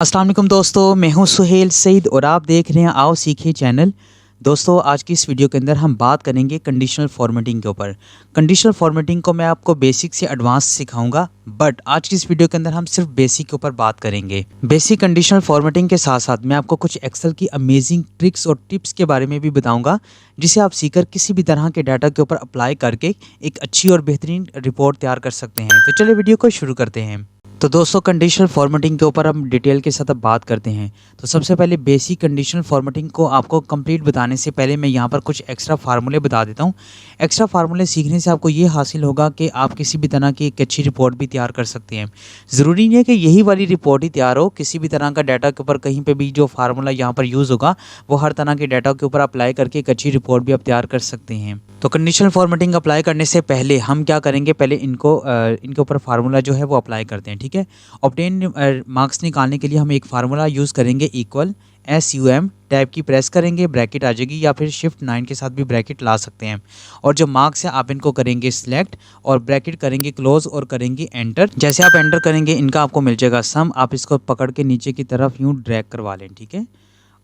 अस्सलाम वालेकुम दोस्तों, मैं हूं सुहेल सईद और आप देख रहे हैं आओ सीखे चैनल। दोस्तों, आज की इस वीडियो के अंदर हम बात करेंगे कंडीशनल फॉर्मेटिंग के ऊपर। कंडीशनल फॉर्मेटिंग को मैं आपको बेसिक से एडवांस सिखाऊंगा, बट आज की इस वीडियो के अंदर हम सिर्फ बेसिक के ऊपर बात करेंगे। बेसिक कंडीशनल फॉर्मेटिंग के साथ साथ मैं आपको कुछ एक्सेल की अमेजिंग ट्रिक्स और टिप्स के बारे में भी बताऊँगा, जिसे आप सीखकर किसी भी तरह के डाटा के ऊपर अप्लाई करके एक अच्छी और बेहतरीन रिपोर्ट तैयार कर सकते हैं। तो चलिए वीडियो को शुरू करते हैं। तो दोस्तों, कंडीशनल फॉर्मेटिंग के ऊपर हम डिटेल के साथ अब बात करते हैं। तो सबसे पहले बेसिक कंडीशनल फॉर्मेटिंग को आपको कंप्लीट बताने से पहले मैं यहाँ पर कुछ एक्स्ट्रा फार्मूले बता देता हूँ। एक्स्ट्रा फार्मूले सीखने से आपको ये हासिल होगा कि आप किसी भी तरह की एक अच्छी रिपोर्ट भी तैयार कर सकते हैं। ज़रूरी नहीं है कि यही वाली रिपोर्ट ही तैयार हो, किसी भी तरह का डाटा के ऊपर कहीं पर भी जो फार्मूला यहाँ पर यूज़ होगा वो हर तरह के डाटा के ऊपर अप्लाई करके एक अच्छी रिपोर्ट भी आप तैयार कर सकते हैं। तो कंडीशनल फॉर्मेटिंग अप्लाई करने से पहले हम क्या करेंगे, पहले इनके ऊपर फार्मूला जो है वो अप्लाई करते हैं। ठीक है, ऑब्टेन मार्क्स निकालने के लिए हम एक फार्मूला यूज़ करेंगे, इक्वल SUM टैब की प्रेस करेंगे, ब्रैकेट आ जाएगी, या फिर शिफ्ट 9 के साथ भी ब्रैकेट ला सकते हैं। और जो मार्क्स है आप इनको करेंगे सिलेक्ट और ब्रैकेट करेंगे क्लोज और करेंगे एंटर। जैसे आप एंटर करेंगे इनका आपको मिल जाएगा सम। आप इसको पकड़ के नीचे की तरफ यूँ ड्रैग करवा लें। ठीक है,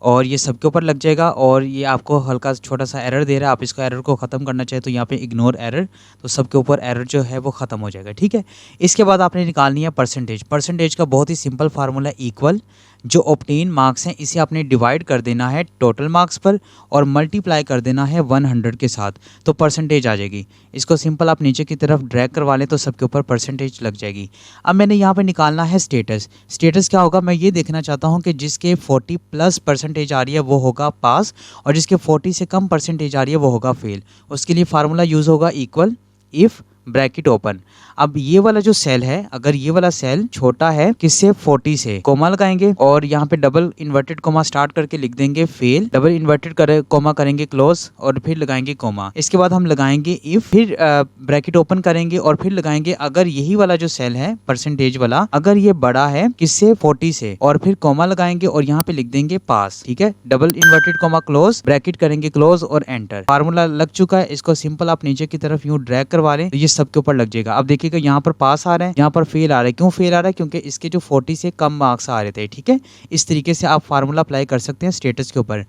और ये सबके ऊपर लग जाएगा और ये आपको हल्का छोटा सा एरर दे रहा है। आप इसको एरर को ख़त्म करना चाहे तो यहाँ पे इग्नोर एरर, तो सबके ऊपर एरर जो है वो ख़त्म हो जाएगा। ठीक है, इसके बाद आपने निकालनी है परसेंटेज। परसेंटेज का बहुत ही सिंपल फार्मूला, इक्वल जो ऑब्टेन मार्क्स हैं इसे आपने डिवाइड कर देना है टोटल मार्क्स पर और मल्टीप्लाई कर देना है 100 के साथ, तो परसेंटेज आ जाएगी। इसको सिंपल आप नीचे की तरफ ड्रैग करवा लें तो सबके ऊपर परसेंटेज लग जाएगी। अब मैंने यहाँ पे निकालना है स्टेटस। स्टेटस क्या होगा, मैं ये देखना चाहता हूँ कि जिसके 40+ परसेंटेज आ रही है वो होगा पास और जिसके 40 से कम परसेंटेज आ रही है वो होगा फेल। उसके लिए फार्मूला यूज़ होगा इक्वल इफ़ ब्रैकेट ओपन। अब ये वाला जो सेल है, अगर ये वाला सेल छोटा है किससे, 40 से, कोमा लगाएंगे और यहाँ पे डबल इन्वर्टेड कोमा स्टार्ट करके लिख देंगे फेल, डबल इन्वर्टेड कोमा करेंगे क्लोज और फिर लगाएंगे कोमा। इसके बाद हम लगाएंगे इफ, फिर ब्रैकेट ओपन करेंगे और फिर लगाएंगे अगर यही वाला जो सेल है परसेंटेज वाला, अगर ये बड़ा है किससे, 40 से, और फिर कोमा लगाएंगे और यहाँ पे लिख देंगे पास। ठीक है, double inverted coma close, bracket करेंगे क्लोज और एंटर। फार्मूला लग चुका है, इसको सिंपल आप नीचे की तरफ यूँ ड्रैग करवा लें तो ये सबके ऊपर लग जाएगा। अब देखिएगा यहाँ पर पास आ रहा है, यहाँ पर फेल आ रहा है। क्यों फेल आ रहा है, क्योंकि इसके जो 40 से कम मार्क्स आ रहे थे। ठीक है, इस तरीके से आप फार्मूला अप्लाई कर सकते हैं स्टेटस के ऊपर।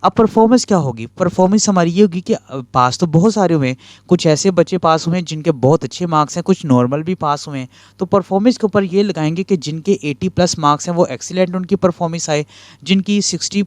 अब परफॉर्मेंस क्या होगी, परफॉर्मेंस हमारी ये होगी कि पास तो बहुत सारे हुए, कुछ ऐसे बच्चे पास हुए हैं जिनके बहुत अच्छे मार्क्स हैं, कुछ नॉर्मल भी पास हुए हैं। तो परफॉर्मेंस के ऊपर ये लगाएंगे कि जिनके 80+ मार्क्स हैं वो एक्सीलेंट उनकी परफॉर्मेंस आए, जिनकी 60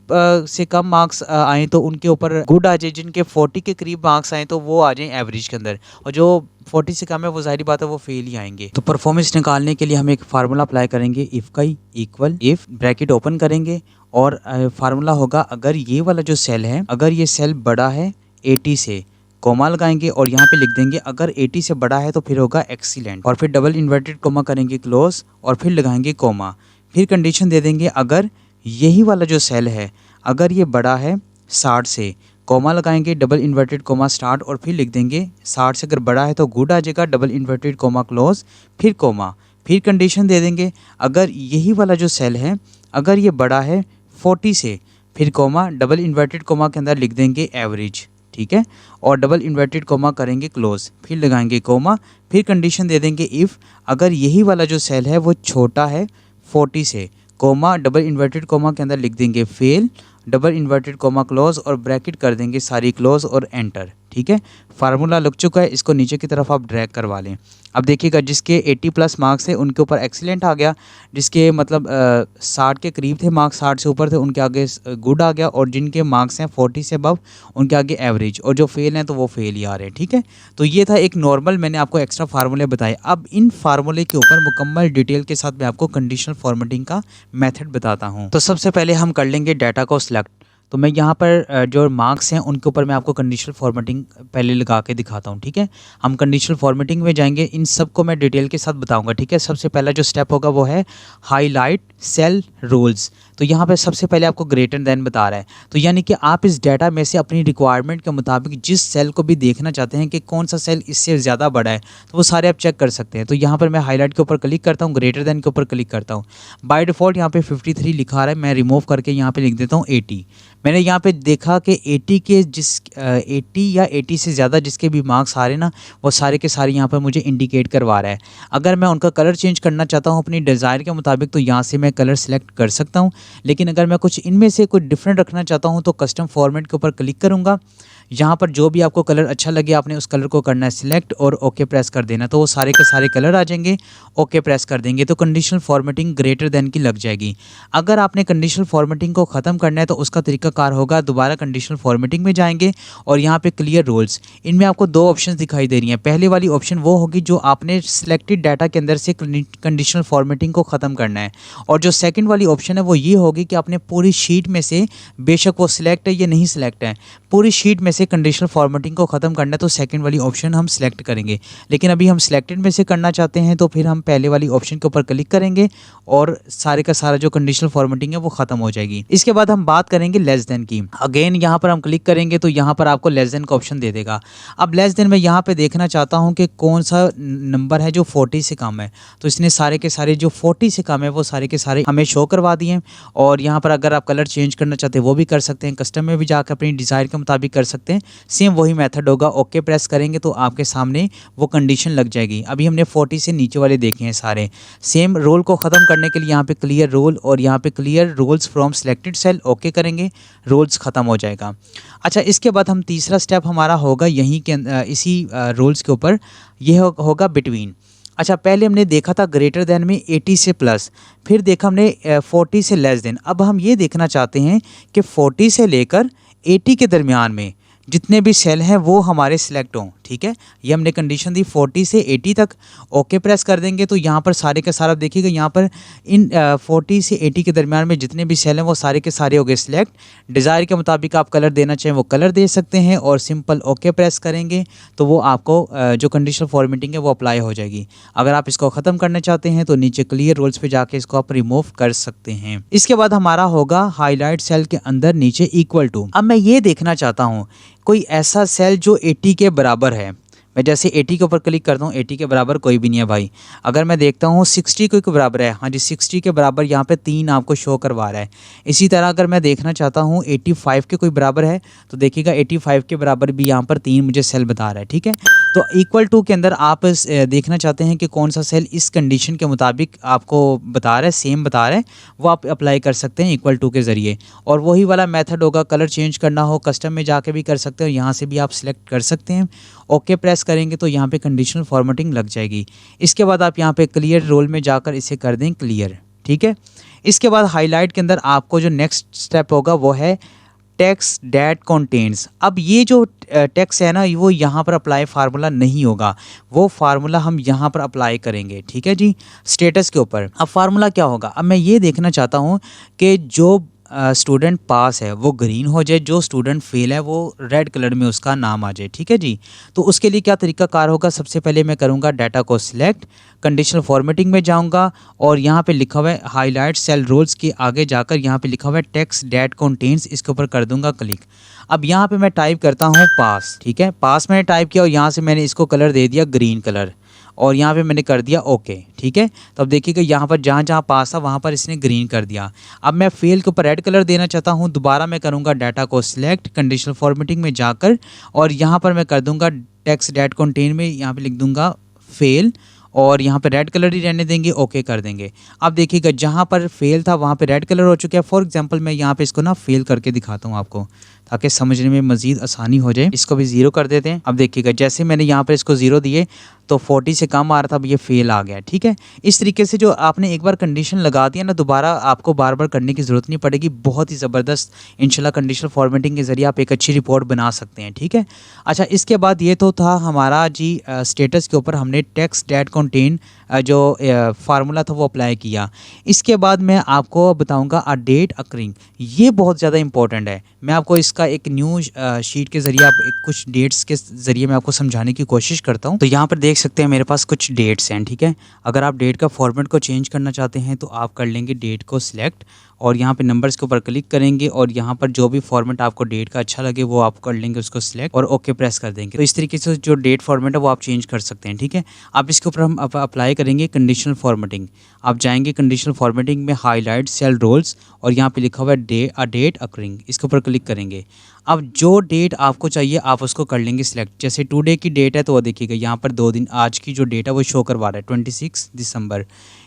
से कम मार्क्स आए तो उनके ऊपर गुड आ जाए, जिनके 40 के करीब मार्क्स आए तो वो आ जाए एवरेज के अंदर, और जो 40 से कम है वो जाहिर बात है वो फेल ही आएंगे। तो परफॉर्मेंस निकालने के लिए हम एक फार्मूला अप्लाई करेंगे, इफ का ही, इक्वल इफ ब्रैकेट ओपन करेंगे और फार्मूला होगा अगर ये वाला जो सेल है, अगर ये सेल बड़ा है 80 से, कोमा लगाएंगे और यहाँ पे लिख देंगे अगर 80 से बड़ा है तो फिर होगा एक्सीलेंट, और फिर डबल इन्वर्टेड कोमा करेंगे क्लोज और फिर लगाएंगे कोमा। फिर कंडीशन दे देंगे अगर यही वाला जो सेल है, अगर ये बड़ा है 60 से, कोमा लगाएंगे, डबल इन्वर्टेड कोमा स्टार्ट और फिर लिख देंगे 60 से अगर बड़ा है तो गुड आ जाएगा, डबल इन्वर्टेड कोमा क्लोज, फिर कोमा। फिर कंडीशन दे देंगे अगर यही वाला जो सेल है, अगर ये बड़ा है 40 से, फिर कोमा, डबल इन्वर्टेड कोमा के अंदर लिख देंगे एवरेज। ठीक है, और डबल इन्वर्टेड कोमा करेंगे क्लोज, फिर लगाएंगे कोमा। फिर कंडीशन दे देंगे इफ़ अगर यही वाला जो सेल है वो छोटा है 40 से, कोमा, डबल इन्वर्टेड कोमा के अंदर लिख देंगे fail, double inverted coma close और ब्रैकेट कर देंगे सारी क्लोज और एंटर। ठीक है, फार्मूला लग चुका है, इसको नीचे की तरफ आप ड्रैग करवा लें। अब देखिएगा जिसके 80+ मार्क्स है उनके ऊपर एक्सीलेंट आ गया, जिसके मतलब 60 के करीब थे मार्क्स, 60 से ऊपर थे, उनके आगे गुड आ गया, और जिनके मार्क्स हैं 40 से अबव उनके आगे एवरेज, और जो फेल हैं तो वो फेल ही आ रहे हैं। ठीक है, तो ये था एक नॉर्मल, मैंने आपको एक्स्ट्रा फार्मूले बताए। अब इन फार्मूले के ऊपर मुकम्मल डिटेल के साथ मैं आपको कंडीशनल फॉर्मेटिंग का मेथड बताता हूँ। तो सबसे पहले हम कर लेंगे डाटा को सिलेक्ट। तो मैं यहाँ पर जो मार्क्स हैं उनके ऊपर मैं आपको कंडीशनल फॉर्मेटिंग पहले लगा के दिखाता हूँ। ठीक है, हम कंडीशनल फॉर्मेटिंग में जाएंगे, इन सब को मैं डिटेल के साथ बताऊँगा। ठीक है, सबसे पहला जो स्टेप होगा वो है हाईलाइट सेल रूल्स। तो यहाँ पे सबसे पहले आपको ग्रेटर देन बता रहा है, तो यानी कि आप इस डाटा में से अपनी रिक्वायरमेंट के मुताबिक जिस सेल को भी देखना चाहते हैं कि कौन सा सेल इससे ज़्यादा बड़ा है, तो वो सारे आप चेक कर सकते हैं। तो यहाँ पर मैं हाईलाइट के ऊपर क्लिक करता हूँ, ग्रेटर देन के ऊपर क्लिक करता हूँ। बाय डिफ़ॉल्ट यहाँ पे 53 लिखा रहा है, मैं रिमूव करके यहाँ पे लिख देता हूँ 80। मैंने यहाँ पे देखा कि 80 के 80 या 80 से ज़्यादा जिसके भी मार्क्स आ रहे हैं ना, वो सारे के सारे यहाँ पर मुझे इंडिकेट करवा रहा है। अगर मैं उनका कलर चेंज करना चाहता हूँ अपनी डिज़ायर के मुताबिक तो यहाँ से मैं कलर सेलेक्ट कर सकता हूँ। लेकिन अगर मैं कुछ इनमें से कुछ डिफरेंट रखना चाहता हूँ तो कस्टम फॉर्मेट के ऊपर क्लिक करूँगा। यहाँ पर जो भी आपको कलर अच्छा लगे आपने उस कलर को करना है सिलेक्ट और ओके प्रेस कर देना, तो वो सारे के सारे कलर आ जाएंगे। ओके प्रेस कर देंगे तो कंडीशनल फॉर्मेटिंग ग्रेटर देन की लग जाएगी। अगर आपने कंडीशनल फॉर्मेटिंग को ख़त्म करना है तो उसका तरीकाकार होगा, दोबारा कंडीशनल फॉर्मेटिंग में जाएंगे और यहाँ पे क्लियर रोल्स, इनमें आपको दो ऑप्शन दिखाई दे रही हैं। पहले वाली ऑप्शन वो होगी जो आपने सिलेक्टेड डाटा के अंदर से कंडीशनल फॉर्मेटिंग को ख़त्म करना है, और जो सेकंड वाली ऑप्शन है वो ये होगी कि आपने पूरी शीट में से, बेशक वो सिलेक्ट है या नहीं सिलेक्ट है, पूरी शीट में से कंडीशनल फॉर्मेटिंग को ख़त्म करना है तो सेकंड वाली ऑप्शन हम सिलेक्ट करेंगे। लेकिन अभी हम सिलेक्टेड में से करना चाहते हैं तो फिर हम पहले वाली ऑप्शन के ऊपर क्लिक करेंगे और सारे का सारा जो कंडीशनल फॉर्मेटिंग है वो ख़त्म हो जाएगी। इसके बाद हम बात करेंगे लेस देन की। अगेन यहाँ पर हम क्लिक करेंगे तो यहाँ पर आपको लेस देन का ऑप्शन दे देगा। अब लेस देन में यहाँ पे देखना चाहता हूँ कि कौन सा नंबर है जो 40 से कम है, तो इसने सारे के सारे जो 40 से कम है वो सारे के सारे हमें शो करवा दिए। और यहाँ पर अगर आप कलर चेंज करना चाहते हैं वो भी कर सकते हैं, कस्टम में भी जाकर अपनी डिज़ायर के मुताबिक कर सकते हैं। सेम वही मेथड होगा। ओके प्रेस करेंगे तो आपके सामने वो कंडीशन लग जाएगी। अभी हमने 40 से नीचे वाले देखे हैं सारे। सेम रोल को ख़त्म करने के लिए यहाँ पे क्लियर रोल और यहाँ पे clear rules from selected cell okay करेंगे, रोल्स ख़त्म हो जाएगा। अच्छा, इसके बाद हम तीसरा स्टेप हमारा होगा यहीं के इसी रोल्स के ऊपर, यह होगा बिटवीन। अच्छा, पहले हमने देखा था ग्रेटर देन में 80 से प्लस, फिर देखा हमने 40 से लेस देन। अब हम ये देखना चाहते हैं कि 40 से लेकर 80 के दरमियान में जितने भी सेल हैं वो हमारे सिलेक्ट हों। ठीक है, ये हमने कंडीशन दी 40 से 80 तक। ओके प्रेस कर देंगे तो यहाँ पर सारे के सारा देखिएगा, यहाँ पर इन 40 से 80 के दरमियान में जितने भी सेल हैं वो सारे के सारे हो गए सिलेक्ट। डिज़ायर के मुताबिक आप कलर देना चाहें वो कलर दे सकते हैं और सिंपल ओके प्रेस करेंगे तो वो आपको जो कंडीशनल फॉर्मेटिंग है वो अप्लाई हो जाएगी। अगर आप इसको ख़त्म करना चाहते हैं तो नीचे क्लियर रोल्स पे जाके इसको आप रिमूव कर सकते हैं। इसके बाद हमारा होगा हाईलाइट सेल के अंदर नीचे इक्वल टू। अब मैं ये देखना चाहता हूँ कोई ऐसा सेल जो 80 के बराबर है। मैं जैसे 80 के ऊपर क्लिक करता हूँ, 80 के बराबर कोई भी नहीं है भाई। अगर मैं देखता हूँ 60 के बराबर है, हाँ जी 60 के बराबर यहाँ पे 3 आपको शो करवा रहा है। इसी तरह अगर मैं देखना चाहता हूँ 85 के कोई बराबर है तो देखिएगा 85 के बराबर भी यहाँ पर 3 मुझे सेल बता रहा है। ठीक है, तो इक्वल टू के अंदर आप देखना चाहते हैं कि कौन सा सेल इस कंडीशन के मुताबिक आपको बता रहा है, सेम बता रहा है, वो आप अप्लाई कर सकते हैं इक्वल टू के ज़रिए। और वही वाला मेथड होगा, कलर चेंज करना हो कस्टम में जाके भी कर सकते हो, यहाँ से भी आप सिलेक्ट कर सकते हैं। ओके प्रेस करेंगे तो यहाँ पे कंडीशनल फॉर्मेटिंग लग जाएगी। इसके बाद आप यहाँ पे क्लियर रोल में जाकर इसे कर दें क्लियर। ठीक है, इसके बाद हाईलाइट के अंदर आपको जो नेक्स्ट स्टेप होगा वो है टेक्स्ट दैट कंटेन्स। अब ये जो टेक्स्ट है ना वो यहाँ पर अप्लाई फार्मूला नहीं होगा, वो फार्मूला हम यहाँ पर अप्लाई करेंगे। ठीक है जी, स्टेटस के ऊपर। अब फार्मूला क्या होगा, अब मैं ये देखना चाहता हूँ कि जो स्टूडेंट पास है वो ग्रीन हो जाए, जो स्टूडेंट फेल है वो रेड कलर में उसका नाम आ जाए। ठीक है जी, तो उसके लिए क्या तरीका कार होगा, सबसे पहले मैं करूँगा डाटा को सिलेक्ट, कंडीशनल फॉर्मेटिंग में जाऊँगा और यहाँ पे लिखा हुआ है हाईलाइट सेल रोल्स के आगे जाकर यहाँ पे लिखा हुआ है टेक्स्ट दैट कंटेन्स, इसके ऊपर कर दूंगा क्लिक। अब यहाँ पे मैं टाइप करता हूँ पास। ठीक है, पास मैंने टाइप किया और यहाँ से मैंने इसको कलर दे दिया ग्रीन कलर और यहाँ पे मैंने कर दिया ओके। ठीक है, तो अब देखिएगा यहाँ पर जहाँ जहाँ पास था वहाँ पर इसने ग्रीन कर दिया। अब मैं फेल के ऊपर रेड कलर देना चाहता हूँ, दोबारा मैं करूँगा डाटा को सिलेक्ट, कंडीशनल फॉर्मेटिंग में जाकर और यहाँ पर मैं कर दूँगा टेक्स्ट दैट कंटेन में यहाँ पे लिख दूँगा फेल और यहाँ पे रेड कलर ही रहने देंगे, ओके कर देंगे। अब देखिएगा जहाँ पर फेल था वहाँ पे रेड कलर हो चुका है। फॉर एग्जांपल मैं यहाँ पे इसको ना फेल करके दिखाता हूँ आपको ताकि समझने में मज़ीद आसानी हो जाए। इसको भी 0 कर देते हैं। अब देखिएगा जैसे मैंने यहाँ पर इसको 0 दिए तो 40 से कम आ रहा था, अब ये फेल आ गया। ठीक है, इस तरीके से जो आपने एक बार कंडीशन लगा दिया ना दोबारा आपको बार बार करने की ज़रूरत नहीं पड़ेगी। बहुत ही ज़बरदस्त इंशाल्लाह कंडीशनल फॉर्मेटिंग के ज़रिए आप एक अच्छी रिपोर्ट बना सकते हैं। ठीक है, अच्छा इसके बाद ये तो था हमारा जी स्टेटस के ऊपर हमने टेक्स्ट दैट कंटेन जो फार्मूला था वो अप्लाई किया। इसके बाद मैं आपको बताऊंगा अ डेट अकरिंग, ये बहुत ज़्यादा इंपॉर्टेंट है। मैं आपको इसका इसका एक न्यू शीट के ज़रिए आप कुछ डेट्स के ज़रिए मैं आपको समझाने की कोशिश करता हूँ। तो यहाँ पर देख सकते हैं मेरे पास कुछ डेट्स हैं, ठीक है। अगर आप डेट का फॉर्मेट को चेंज करना चाहते हैं तो आप कर लेंगे डेट को सिलेक्ट और यहाँ पे नंबर्स के ऊपर क्लिक करेंगे और यहाँ पर जो भी फॉर्मेट आपको डेट का अच्छा लगे वो आप कर लेंगे, उसको सिलेक्ट और ओके प्रेस कर देंगे। तो इस तरीके से जो डेट फॉर्मेट है वो आप चेंज कर सकते हैं, ठीक है। अब इसके ऊपर हम अप्लाई करेंगे कंडीशनल फॉर्मेटिंग। आप जाएंगे कंडीशनल फॉर्मेटिंग में हाईलाइट सेल रोल्स और यहाँ पे लिखा हुआ है डेट अकरिंग, इसके ऊपर क्लिक करेंगे। अब जो डेट आपको चाहिए आप उसको कर लेंगे सिलेक्ट। जैसे टुडे की डेट है तो वो देखिएगा यहाँ पर 2 दिन आज की जो डेट है वो शो करवा रहा है 26 दिसंबर।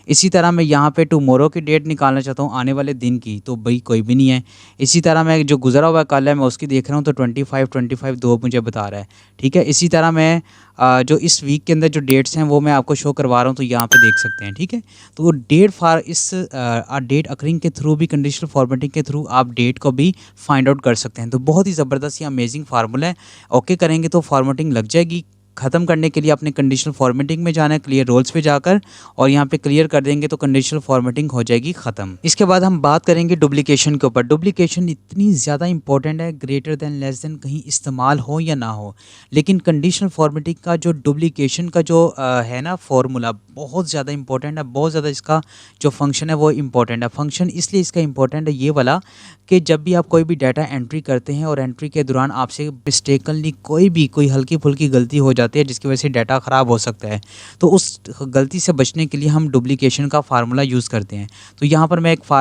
इसी तरह मैं यहाँ पे टुमारो की डेट निकालना चाहता हूँ आने वाले दिन की, तो भाई कोई भी नहीं है। इसी तरह मैं जो गुजरा हुआ कल है मैं उसकी देख रहा हूँ तो 25 2 मुझे बता रहा है, ठीक है। इसी तरह मैं जो इस वीक के अंदर जो डेट्स हैं वो मैं आपको शो करवा रहा हूँ, तो यहाँ पे देख सकते हैं, ठीक है। तो डेट अकरिंग के थ्रू भी कंडीशनल फॉर्मेटिंग के थ्रू आप डेट को भी फाइंड आउट कर सकते हैं। तो बहुत ही ज़बरदस्त ये अमेजिंग फार्मूला है। ओके करेंगे तो फॉर्मेटिंग लग जाएगी। ख़त्म करने के लिए अपने कंडीशनल फॉर्मेटिंग में जाना है, क्लियर रोल्स पे जाकर और यहाँ पे क्लियर कर देंगे तो कंडीशनल फॉर्मेटिंग हो जाएगी ख़त्म। इसके बाद हम बात करेंगे डुप्लीकेशन के ऊपर। डुप्लीकेशन इतनी ज़्यादा इंपॉर्टेंट है, ग्रेटर देन लेस देन कहीं इस्तेमाल हो या ना हो, लेकिन कंडीशनल फॉर्मेटिंग का जो डुप्लीकेशन का जो है ना फॉर्मूला बहुत ज़्यादा इंपॉर्टेंट है। बहुत ज़्यादा इसका जो फंक्शन है वो इंपॉर्टेंट है। फंक्शन इसलिए इसका इंपॉर्टेंट है ये वाला कि जब भी आप कोई भी डाटा एंट्री करते हैं और एंट्री के दौरान आपसे मिस्टेकनली कोई हल्की फुल्की गलती हो जाती है जिसकी वजह से डाटा ख़राब हो सकता है, तो उस गलती से बचने के लिए हम डुप्लीकेशन का फार्मूला यूज़ करते हैं। तो यहाँ पर मैं एक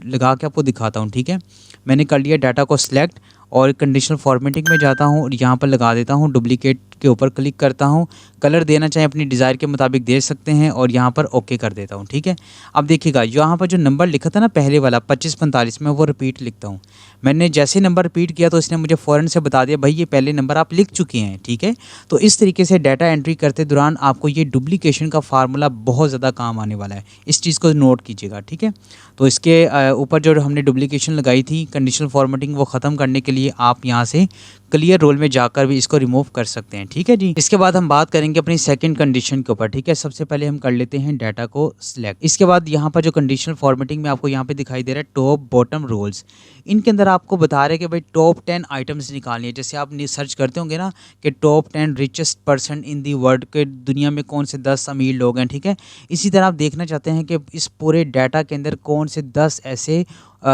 लगा के आपको दिखाता हूँ, ठीक है। मैंने कर लिया डाटा को सिलेक्ट और कंडीशनल फॉर्मेटिंग में जाता हूँ और यहाँ पर लगा देता हूँ डुप्लीकेट के ऊपर क्लिक करता हूँ। कलर देना चाहें अपनी डिज़ायर के मुताबिक दे सकते हैं और यहाँ पर ओके कर देता हूँ, ठीक है। अब देखिएगा यहाँ पर जो नंबर लिखा था ना पहले वाला 2545 में वो रिपीट लिखता हूँ। मैंने जैसे नंबर रिपीट किया तो इसने मुझे फ़ौरन से बता दिया भाई ये पहले नंबर आप लिख चुके हैं, ठीक है। तो इस तरीके से डाटा एंट्री करते दौरान आपको ये डुप्लीकेशन का फार्मूला बहुत ज़्यादा काम आने वाला है, इस चीज़ को नोट कीजिएगा, ठीक है। तो इसके ऊपर जो हमने डुप्लीकेशन लगाई थी कंडीशनल फॉर्मेटिंग वो ख़त्म करने के लिए आप यहाँ से क्लियर रोल में जाकर भी इसको रिमूव कर सकते हैं, ठीक है जी। इसके बाद हम बात करेंगे अपनी सेकंड कंडीशन के ऊपर, ठीक है। सबसे पहले हम कर लेते हैं डाटा को सिलेक्ट। इसके बाद यहाँ पर जो कंडीशनल फॉर्मेटिंग में आपको यहाँ पे दिखाई दे रहा है टॉप बॉटम रोल्स, इनके अंदर आपको बता रहे हैं कि भाई टॉप 10 आइटम्स निकालनी है। जैसे आप सर्च करते होंगे ना कि top 10 richest person in the world, के दुनिया में कौन से 10 अमीर लोग हैं, ठीक है। इसी तरह आप देखना चाहते हैं कि इस पूरे डाटा के अंदर कौन से 10 ऐसे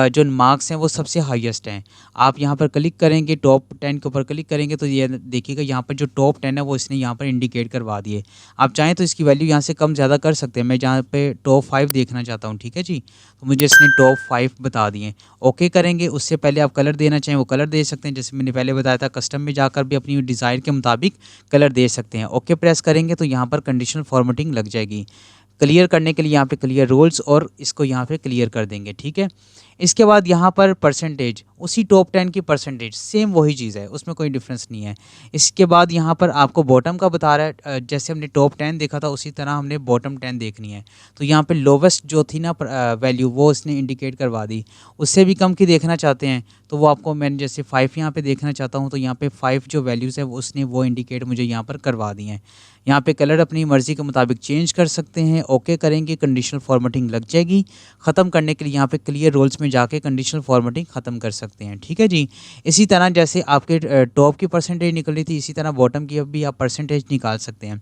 जो मार्क्स हैं वो सबसे हाईएस्ट हैं। आप यहाँ पर क्लिक करेंगे, टॉप 10 के ऊपर क्लिक करेंगे तो ये देखिएगा यहाँ पर जो टॉप 10 है वो इसने यहाँ पर इंडिकेट करवा दिए। आप चाहें तो इसकी वैल्यू यहाँ से कम ज़्यादा कर सकते हैं। मैं जहाँ पे टॉप 5 देखना चाहता हूँ, ठीक है जी, तो मुझे इसने टॉप 5 बता दिए। ओके करेंगे, उससे पहले आप कलर देना चाहें वो कलर दे सकते हैं। जैसे मैंने पहले बताया था कस्टम में जाकर भी अपनी डिज़ायर के मुताबिक कलर दे सकते हैं। ओके प्रेस करेंगे तो यहाँ पर कंडीशनल फॉर्मेटिंग लग जाएगी। क्लियर करने के लिए यहाँ पे क्लियर रोल्स और इसको यहाँ पे क्लियर कर देंगे, ठीक है। इसके बाद यहाँ पर परसेंटेज, उसी टॉप 10 की परसेंटेज सेम वही चीज़ है, उसमें कोई डिफरेंस नहीं है। इसके बाद यहाँ पर आपको बॉटम का बता रहा है, जैसे हमने टॉप 10 देखा था उसी तरह हमने बॉटम 10 देखनी है। तो यहाँ पे लोवेस्ट जो थी ना वैल्यू वो इसने इंडिकेट करवा दी। उससे भी कम की देखना चाहते हैं तो वो आपको, मैंने जैसे 5 यहाँ पे देखना चाहता हूँ तो यहाँ पे 5 जो वैल्यूज़ है उसने वो इंडिकेट मुझे यहाँ पर करवा दी हैं। यहाँ पे कलर अपनी मर्ज़ी के मुताबिक चेंज कर सकते हैं। ओके करेंगे, कंडीशनल फॉर्मेटिंग लग जाएगी। ख़त्म करने के लिए यहाँ पे क्लियर रोल्स में जाके कंडीशनल फॉर्मेटिंग ख़त्म कर सकते हैं, ठीक है जी। इसी तरह जैसे आपके टॉप की परसेंटेज निकल रही थी इसी तरह बॉटम की भी आप परसेंटेज निकाल सकते हैं।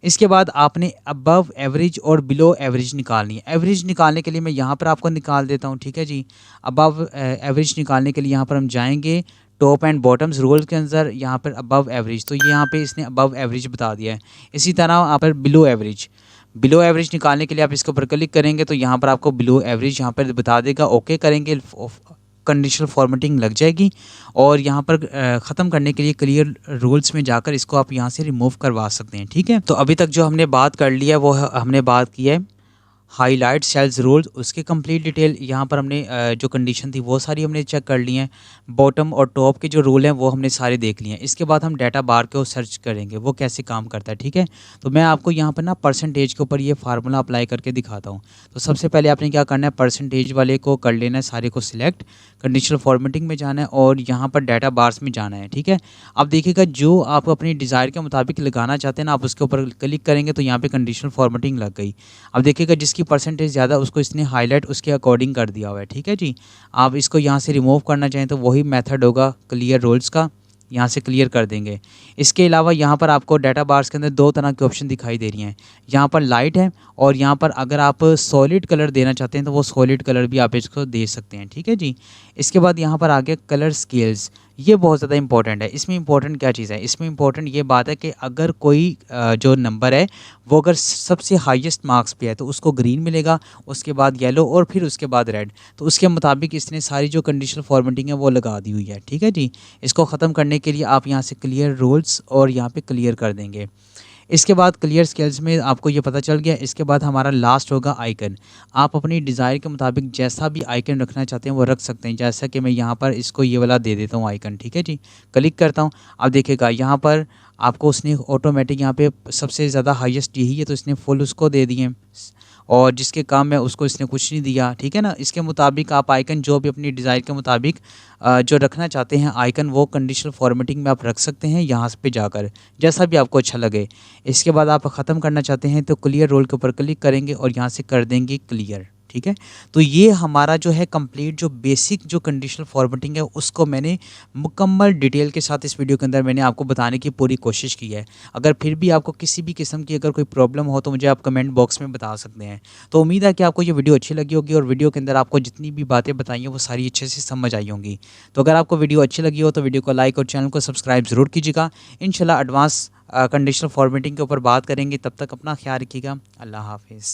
इसके बाद आपने अबव एवरेज और बिलो एवरेज निकालनी है। एवरेज निकालने के लिए मैं यहाँ पर आपको निकाल देता हूँ, ठीक है जी। अबव एवरेज निकालने के लिए यहाँ पर हम जाएंगे टॉप एंड बॉटम्स रोल के अंदर, यहाँ पर अबव एवरेज, तो ये यहाँ पे इसने अबव एवरेज बता दिया है। इसी तरह यहाँ पर बिलो एवरेज निकालने के लिए आप इसके ऊपर क्लिक करेंगे तो यहाँ पर आपको बिलो एवरेज यहाँ पर बता देगा। ओके करेंगे, कंडीशनल फॉर्मेटिंग लग जाएगी और यहाँ पर ख़त्म करने के लिए क्लियर रूल्स में जाकर इसको आप यहाँ से रिमूव करवा सकते हैं, ठीक है। तो अभी तक जो हमने बात कर लिया वो हमने बात की है हाईलाइट सेल्स रूल्स, उसके कंप्लीट डिटेल यहाँ पर हमने जो कंडीशन थी वो सारी हमने चेक कर ली हैं। बॉटम और टॉप के जो रूल हैं वो हमने सारे देख लिए हैं। इसके बाद हम डाटा बार को सर्च करेंगे वो कैसे काम करता है, ठीक है। तो मैं आपको यहाँ पर ना परसेंटेज के ऊपर ये फार्मूला अप्लाई करके दिखाता हूँ। तो सबसे पहले आपने क्या करना है, परसेंटेज वाले को कर लेना है, सारे को सिलेक्ट, कंडीशनल फॉर्मेटिंग में जाना है और यहाँ पर डाटा बार्स में जाना है, ठीक है। अब देखिएगा जो आप अपनी डिज़ायर के मुताबिक लगाना चाहते हैं ना आप उसके ऊपर क्लिक करेंगे तो यहाँ पर कंडीशनल फॉर्मेटिंग लग गई। अब देखिएगा जिसके जिसकी परसेंटेज ज़्यादा उसको इसने हाईलाइट उसके अकॉर्डिंग कर दिया हुआ है। ठीक है जी, आप इसको यहाँ से रिमूव करना चाहें तो वही मेथड होगा क्लियर रोल्स का, यहाँ से क्लियर कर देंगे। इसके अलावा यहाँ पर आपको डाटा बार्स के अंदर दो तरह के ऑप्शन दिखाई दे रही हैं, यहाँ पर लाइट है और यहाँ पर अगर आप सॉलिड कलर देना चाहते हैं तो वो सॉलिड कलर भी आप इसको दे सकते हैं। ठीक है जी, इसके बाद यहाँ पर आगे कलर स्केल्स, ये बहुत ज़्यादा इंपॉर्टेंट है। इसमें इंपॉर्टेंट क्या चीज़ है, इसमें इंपॉर्टेंट ये बात है कि अगर कोई जो नंबर है वो अगर सबसे हाईएस्ट मार्क्स पे है तो उसको ग्रीन मिलेगा, उसके बाद येलो और फिर उसके बाद रेड। तो उसके मुताबिक इसने सारी जो कंडीशनल फॉर्मेटिंग है वो लगा दी हुई है। ठीक है जी, इसको ख़त्म करने के लिए आप यहाँ से क्लियर रूल्स और यहाँ पे क्लियर कर देंगे। इसके बाद क्लियर स्केल्स में आपको ये पता चल गया। इसके बाद हमारा लास्ट होगा आइकन। आप अपनी डिज़ायर के मुताबिक जैसा भी आइकन रखना चाहते हैं वो रख सकते हैं। जैसा कि मैं यहाँ पर इसको ये वाला दे देता हूँ आइकन। ठीक है जी, क्लिक करता हूँ। अब देखिएगा यहाँ पर आपको उसने ऑटोमेटिक यहाँ पे सबसे ज़्यादा हाईएस्ट यही है तो इसने फुल उसको दे दिए, और जिसके काम में उसको इसने कुछ नहीं दिया। ठीक है ना, इसके मुताबिक आप आइकन जो भी अपनी डिज़ायर के मुताबिक जो रखना चाहते हैं आइकन वो कंडीशनल फॉर्मेटिंग में आप रख सकते हैं यहाँ पे जाकर, जैसा भी आपको अच्छा लगे। इसके बाद आप ख़त्म करना चाहते हैं तो क्लियर रोल के ऊपर क्लिक करेंगे और यहाँ से कर देंगे क्लियर। ठीक है, तो ये हमारा जो है कंप्लीट जो बेसिक जो कंडीशनल फॉर्मेटिंग है उसको मैंने मुकम्मल डिटेल के साथ इस वीडियो के अंदर मैंने आपको बताने की पूरी कोशिश की है। अगर फिर भी आपको किसी भी किस्म की अगर कोई प्रॉब्लम हो तो मुझे आप कमेंट बॉक्स में बता सकते हैं। तो उम्मीद है कि आपको ये वीडियो अच्छी लगी होगी और वीडियो के अंदर आपको जितनी भी बातें बताई हैं वो सारी अच्छे से समझ आई होंगी। तो अगर आपको वीडियो अच्छी लगी हो तो वीडियो को लाइक और चैनल को सब्सक्राइब ज़रूर कीजिएगा। इंशाल्लाह एडवांस कंडीशनल फॉर्मेटिंग के ऊपर बात करेंगे, तब तक अपना ख्याल रखिएगा। अल्लाह हाफिज़।